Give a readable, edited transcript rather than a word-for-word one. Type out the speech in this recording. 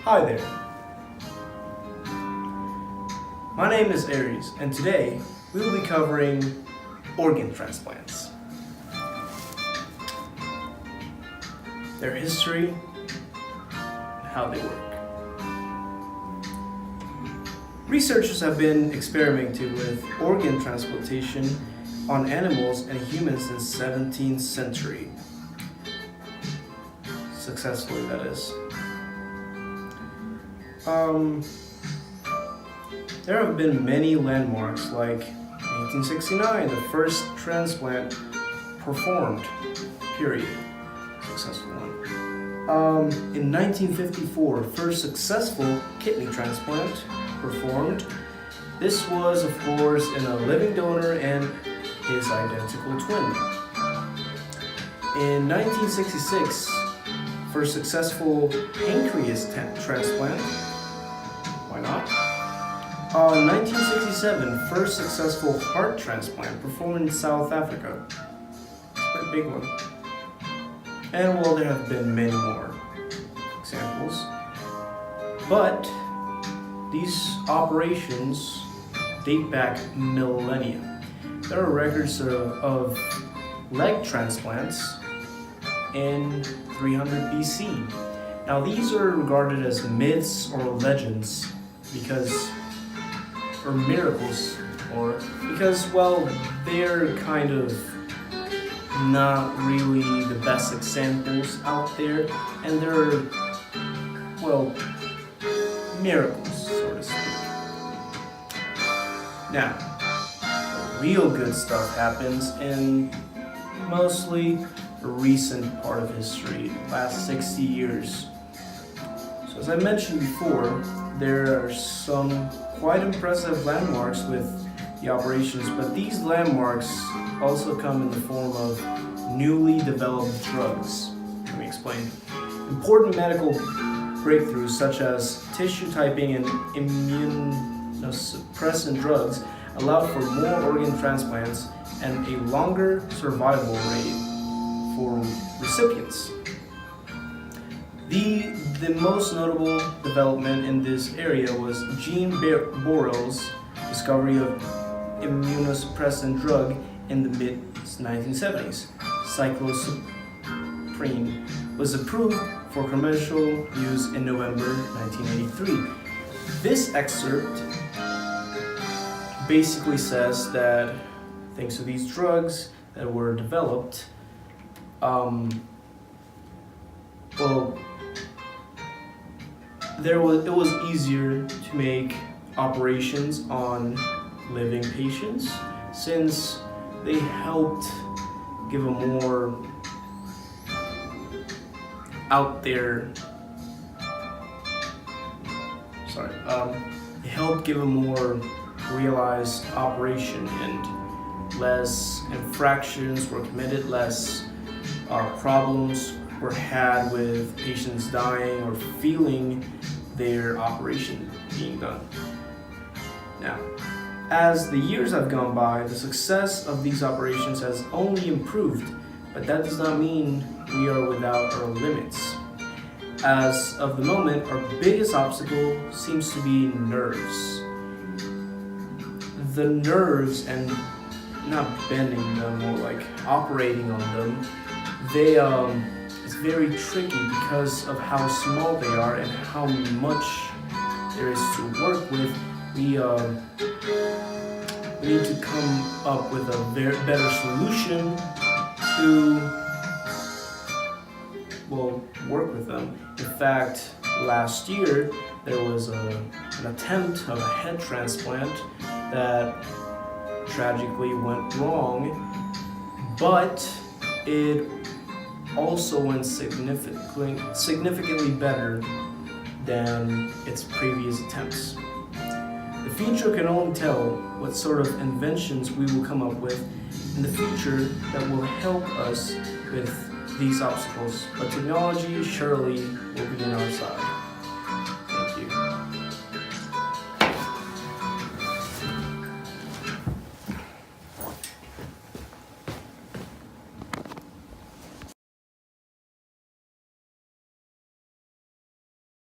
Hi there. My name is Aries, and today we will be covering organ transplants, their history, and how they work. Researchers have been experimenting with organ transplantation on animals and humans since 17th century. Successfully, that is. There have been many landmarks, like 1869, the first transplant performed, period. Successful one. In 1954, first successful kidney transplant performed. This was, of course, in a living donor and his identical twin. In 1966, first successful pancreas transplant. Why not? In 1967, first successful heart transplant performed in South Africa. It's a pretty big one. And well, there have been many more examples. But these operations date back millennia. There are records of leg transplants in 300 BC. Now these are regarded as myths or legends or miracles, or because, well, they're kind of not really the best examples out there, and they're, well, miracles, so to speak. Now, the real good stuff happens in mostly the recent part of history, last 60 years. So as I mentioned before, there are some quite impressive landmarks with the operations, but these landmarks also come in the form of newly developed drugs. Let me explain. Important medical breakthroughs such as tissue typing and immunosuppressant drugs allowed for more organ transplants and a longer survival rate for recipients. The most notable development in this area was Jean Borel's discovery of immunosuppressant drug in the mid-1970s. Cyclosporine was approved for commercial use in November 1983. This excerpt basically says that thanks to these drugs that were developed, it was easier to make operations on living patients since they helped give a more it helped give a more realized operation, and less infractions were committed, less problems were had with patients dying or feeling their operation being done. Now, as the years have gone by, the success of these operations has only improved, but that does not mean we are without our limits. As of the moment, our biggest obstacle seems to be nerves. The nerves, and not bending them or like operating on them, it's very tricky because of how small they are and how much there is to work with. We need to come up with a better solution to, work with them. In fact, last year there was an attempt of a head transplant that tragically went wrong, but it also went significantly better than its previous attempts. The future can only tell what sort of inventions we will come up with in the future that will help us with these obstacles, but technology surely will be on our side.